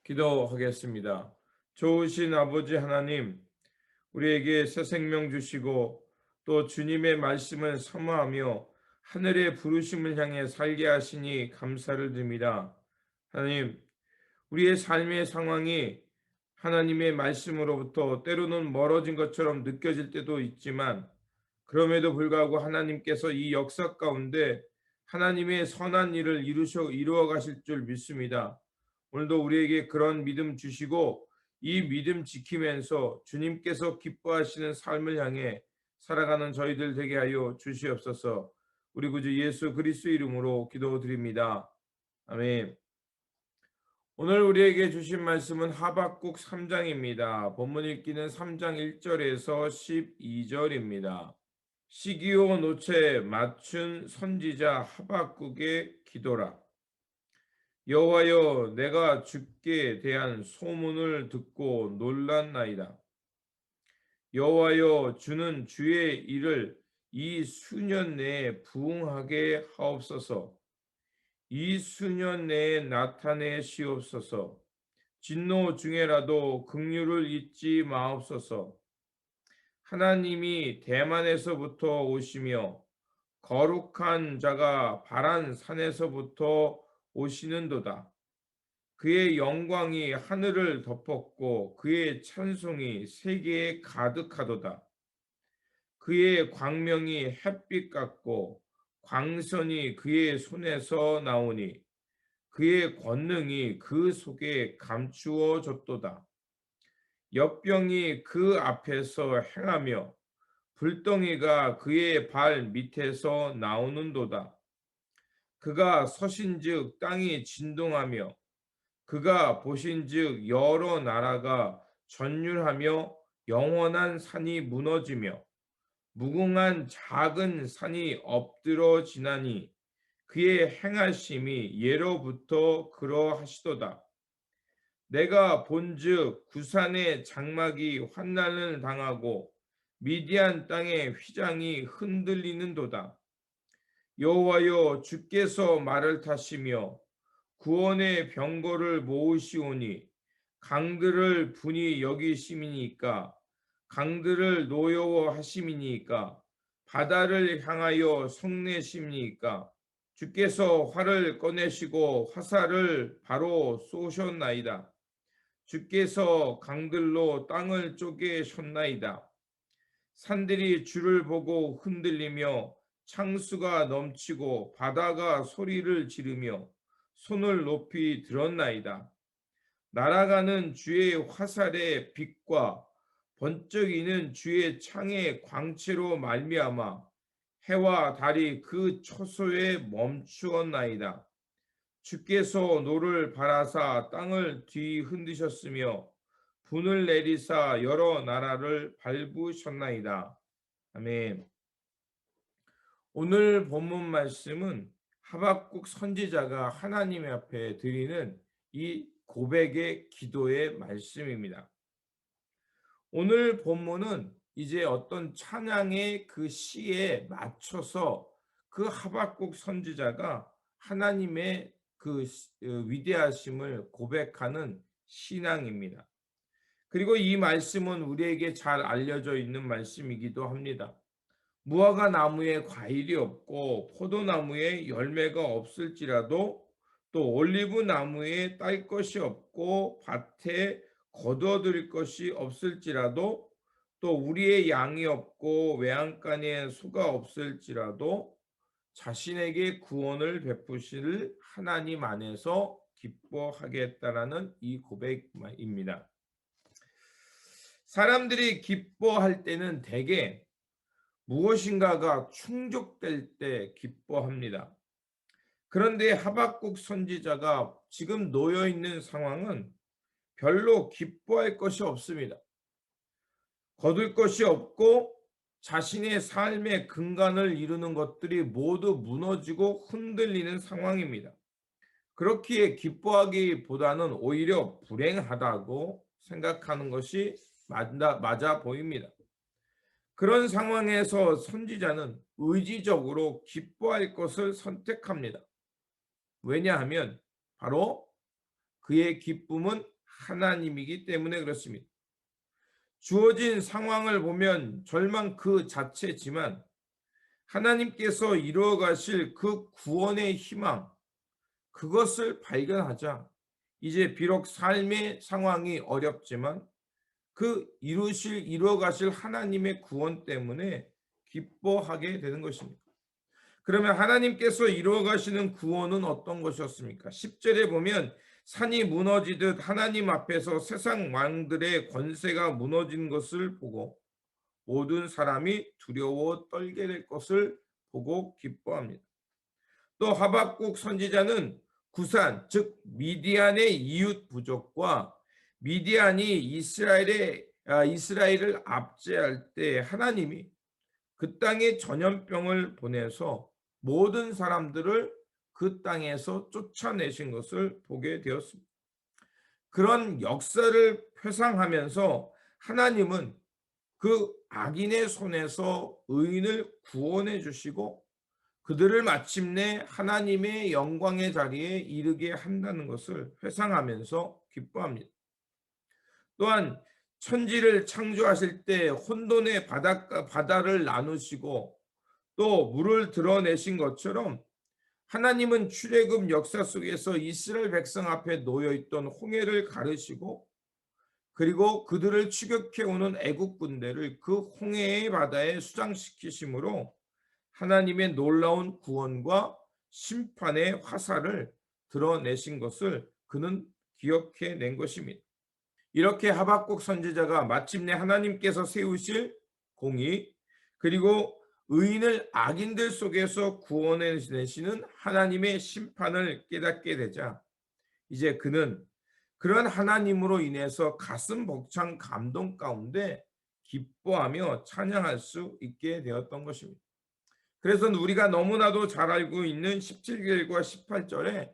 기도하겠습니다. 좋으신 아버지 하나님, 우리에게 새 생명 주시고 또 주님의 말씀을 사모하며 하늘의 부르심을 향해 살게 하시니 감사를 드립니다. 하나님, 우리의 삶의 상황이 하나님의 말씀으로부터 때로는 멀어진 것처럼 느껴질 때도 있지만 그럼에도 불구하고 하나님께서 이 역사 가운데 하나님의 선한 일을 이루어 가실 줄 믿습니다. 오늘도 우리에게 그런 믿음 주시고 이 믿음 지키면서 주님께서 기뻐하시는 삶을 향해 살아가는 저희들 되게 하여 주시옵소서. 우리 구주 예수 그리스도 이름으로 기도드립니다. 아멘. 오늘 우리에게 주신 말씀은 하박국 3장입니다. 본문 읽기는 3장 1절에서 12절입니다. 시기오 노체 맞춘 선지자 하박국의 기도라. 여호와여, 내가 주께 대한 소문을 듣고 놀랐나이다. 여호와여, 주는 주의 일을 이 수년 내에 부응하게 하옵소서. 이 수년 내에 나타내시옵소서. 진노 중에라도 긍휼을 잊지 마옵소서. 하나님이 대만에서부터 오시며 거룩한 자가 바란 산에서부터 오시는도다. 그의 영광이 하늘을 덮었고 그의 찬송이 세계에 가득하도다. 그의 광명이 햇빛 같고 광선이 그의 손에서 나오니 그의 권능이 그 속에 감추어졌도다. 역병이 그 앞에서 행하며 불덩이가 그의 발 밑에서 나오는도다. 그가 서신즉 땅이 진동하며 그가 보신즉 여러 나라가 전율하며 영원한 산이 무너지며 무궁한 작은 산이 엎드러지나니 그의 행하심이 예로부터 그러하시도다. 내가 본즉 구산의 장막이 환난을 당하고 미디안 땅의 휘장이 흔들리는도다. 여호와여, 주께서 말을 타시며 구원의 병거를 모으시오니 강들을 분이 여기심이니까 강들을 노여워하심이니까 바다를 향하여 성내심이니까 주께서 활을 꺼내시고 화살을 바로 쏘셨나이다. 주께서 강들로 땅을 쪼개셨나이다. 산들이 주를 보고 흔들리며 창수가 넘치고 바다가 소리를 지르며 손을 높이 들었나이다. 날아가는 주의 화살의 빛과 번쩍이는 주의 창의 광채로 말미암아 해와 달이 그 초소에 멈추었나이다. 주께서 노를 바라사 땅을 뒤흔드셨으며 분을 내리사 여러 나라를 밟으셨나이다. 아멘. 오늘 본문 말씀은 하박국 선지자가 하나님 앞에 드리는 이 고백의 기도의 말씀입니다. 오늘 본문은 이제 어떤 찬양의 그 시에 맞춰서 그 하박국 선지자가 하나님의 그 위대하심을 고백하는 신앙입니다. 그리고 이 말씀은 우리에게 잘 알려져 있는 말씀이기도 합니다. 무화과 나무에 과일이 없고 포도나무에 열매가 없을지라도 또 올리브 나무에 딸 것이 없고 밭에 거두어들일 것이 없을지라도 또 우리의 양이 없고 외양간에 소가 없을지라도 자신에게 구원을 베푸실 하나님 안에서 기뻐하겠다라는 이 고백입니다. 사람들이 기뻐할 때는 대개 무엇인가가 충족될 때 기뻐합니다. 그런데 하박국 선지자가 지금 놓여 있는 상황은 별로 기뻐할 것이 없습니다. 거둘 것이 없고 자신의 삶의 근간을 이루는 것들이 모두 무너지고 흔들리는 상황입니다. 그렇기에 기뻐하기보다는 오히려 불행하다고 생각하는 것이 맞아 보입니다. 그런 상황에서 선지자는 의지적으로 기뻐할 것을 선택합니다. 왜냐하면 바로 그의 기쁨은 하나님이기 때문에 그렇습니다. 주어진 상황을 보면 절망 그 자체지만 하나님께서 이루어 가실 그 구원의 희망, 그것을 발견하자 이제 비록 삶의 상황이 어렵지만 그 이루어 가실 하나님의 구원 때문에 기뻐하게 되는 것입니다. 그러면 하나님께서 이루어 가시는 구원은 어떤 것이었습니까? 10절에 보면 산이 무너지듯 하나님 앞에서 세상 왕들의 권세가 무너진 것을 보고 모든 사람이 두려워 떨게 될 것을 보고 기뻐합니다. 또 하박국 선지자는 구산, 즉 미디안의 이웃 부족과 미디안이 이스라엘을 압제할 때 하나님이 그 땅에 전염병을 보내서 모든 사람들을 그 땅에서 쫓아내신 것을 보게 되었습니다. 그런 역사를 회상하면서 하나님은 그 악인의 손에서 의인을 구원해 주시고 그들을 마침내 하나님의 영광의 자리에 이르게 한다는 것을 회상하면서 기뻐합니다. 또한 천지를 창조하실 때 혼돈의 바다를 나누시고 또 물을 드러내신 것처럼 하나님은 출애굽 역사 속에서 이스라엘 백성 앞에 놓여 있던 홍해를 가르시고 그리고 그들을 추격해 오는 애국 군대를 그 홍해의 바다에 수장시키심으로 하나님의 놀라운 구원과 심판의 화살을 드러내신 것을 그는 기억해 낸 것입니다. 이렇게 하박국 선지자가 마침내 하나님께서 세우실 공의 그리고 의인을 악인들 속에서 구원해 내시는 하나님의 심판을 깨닫게 되자 이제 그는 그런 하나님으로 인해서 가슴 벅찬 감동 가운데 기뻐하며 찬양할 수 있게 되었던 것입니다. 그래서 우리가 너무나도 잘 알고 있는 17절과 18절에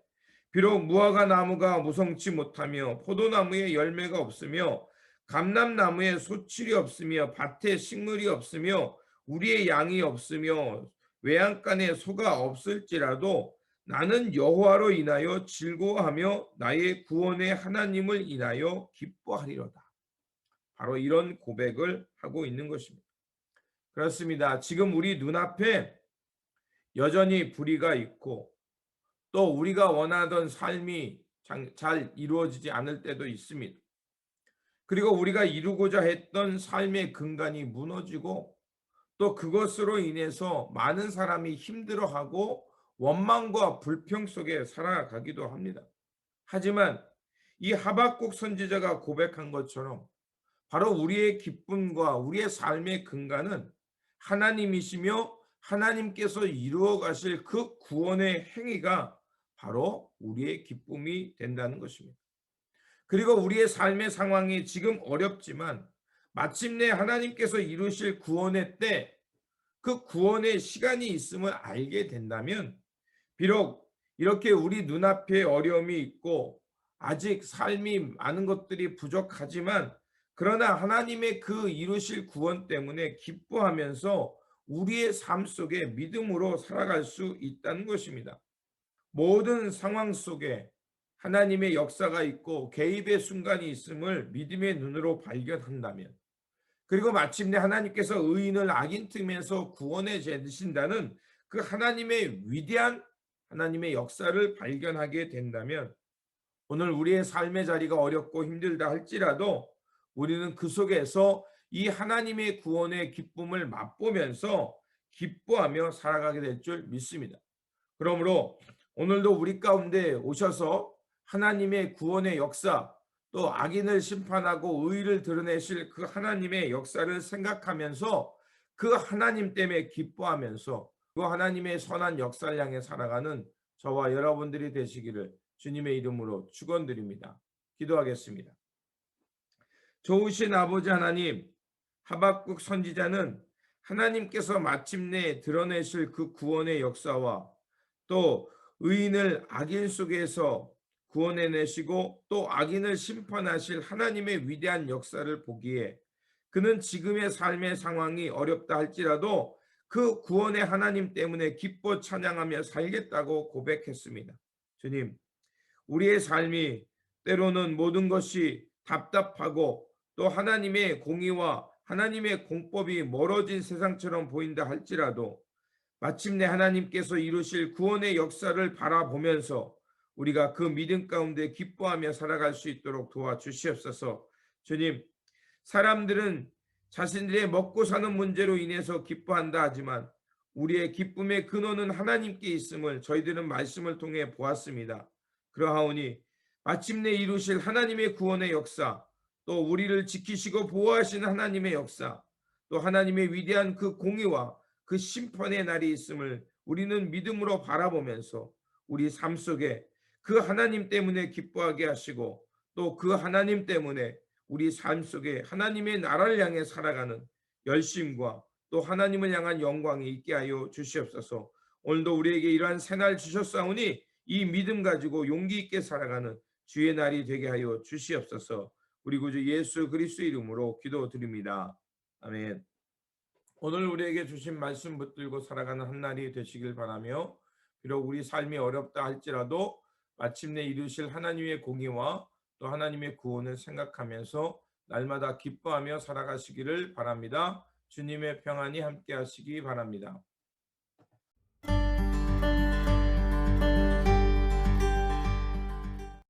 비록 무화과 나무가 무성치 못하며 포도나무에 열매가 없으며 감람나무에 소출이 없으며 밭에 식물이 없으며 우리의 양이 없으며 외양간에 소가 없을지라도 나는 여호와로 인하여 즐거워하며 나의 구원의 하나님을 인하여 기뻐하리로다. 바로 이런 고백을 하고 있는 것입니다. 그렇습니다. 지금 우리 눈앞에 여전히 불의가 있고 또 우리가 원하던 삶이 잘 이루어지지 않을 때도 있습니다. 그리고 우리가 이루고자 했던 삶의 근간이 무너지고 또 그것으로 인해서 많은 사람이 힘들어하고 원망과 불평 속에 살아가기도 합니다. 하지만 이 하박국 선지자가 고백한 것처럼 바로 우리의 기쁨과 우리의 삶의 근간은 하나님이시며 하나님께서 이루어 가실 그 구원의 행위가 바로 우리의 기쁨이 된다는 것입니다. 그리고 우리의 삶의 상황이 지금 어렵지만 마침내 하나님께서 이루실 구원의 때 그 구원의 시간이 있음을 알게 된다면 비록 이렇게 우리 눈앞에 어려움이 있고 아직 삶이 많은 것들이 부족하지만 그러나 하나님의 그 이루실 구원 때문에 기뻐하면서 우리의 삶 속에 믿음으로 살아갈 수 있다는 것입니다. 모든 상황 속에 하나님의 역사가 있고 개입의 순간이 있음을 믿음의 눈으로 발견한다면 그리고 마침내 하나님께서 의인을 악인 틈에서 구원해 주신다는 그 하나님의 위대한 하나님의 역사를 발견하게 된다면 오늘 우리의 삶의 자리가 어렵고 힘들다 할지라도 우리는 그 속에서 이 하나님의 구원의 기쁨을 맛보면서 기뻐하며 살아가게 될 줄 믿습니다. 그러므로 오늘도 우리 가운데 오셔서 하나님의 구원의 역사 또 악인을 심판하고 의를 드러내실 그 하나님의 역사를 생각하면서 그 하나님 때문에 기뻐하면서 그 하나님의 선한 역사를 향해 살아가는 저와 여러분들이 되시기를 주님의 이름으로 축원드립니다. 기도하겠습니다. 좋으신 아버지 하나님, 하박국 선지자는 하나님께서 마침내 드러내실 그 구원의 역사와 또 의인을 악인 속에서 구원해내시고 또 악인을 심판하실 하나님의 위대한 역사를 보기에 그는 지금의 삶의 상황이 어렵다 할지라도 그 구원의 하나님 때문에 기뻐 찬양하며 살겠다고 고백했습니다. 주님, 우리의 삶이 때로는 모든 것이 답답하고 또 하나님의 공의와 하나님의 공법이 멀어진 세상처럼 보인다 할지라도 마침내 하나님께서 이루실 구원의 역사를 바라보면서 우리가 그 믿음 가운데 기뻐하며 살아갈 수 있도록 도와주시옵소서. 주님, 사람들은 자신들의 먹고 사는 문제로 인해서 기뻐한다 하지만 우리의 기쁨의 근원은 하나님께 있음을 저희들은 말씀을 통해 보았습니다. 그러하오니 마침내 이루실 하나님의 구원의 역사, 또 우리를 지키시고 보호하시는 하나님의 역사, 또 하나님의 위대한 그 공의와 그 심판의 날이 있음을 우리는 믿음으로 바라보면서 우리 삶 속에 그 하나님 때문에 기뻐하게 하시고 또 그 하나님 때문에 우리 삶 속에 하나님의 나라를 향해 살아가는 열심과 또 하나님을 향한 영광이 있게 하여 주시옵소서. 오늘도 우리에게 이러한 새날 주셨사오니 이 믿음 가지고 용기 있게 살아가는 주의 날이 되게 하여 주시옵소서. 우리 구주 예수 그리스도 이름으로 기도드립니다. 아멘. 오늘 우리에게 주신 말씀 붙들고 살아가는 한 날이 되시길 바라며, 비록 우리 삶이 어렵다 할지라도 마침내 이루실 하나님의 공의와 또 하나님의 구원을 생각하면서 날마다 기뻐하며 살아가시기를 바랍니다. 주님의 평안이 함께 하시기 바랍니다.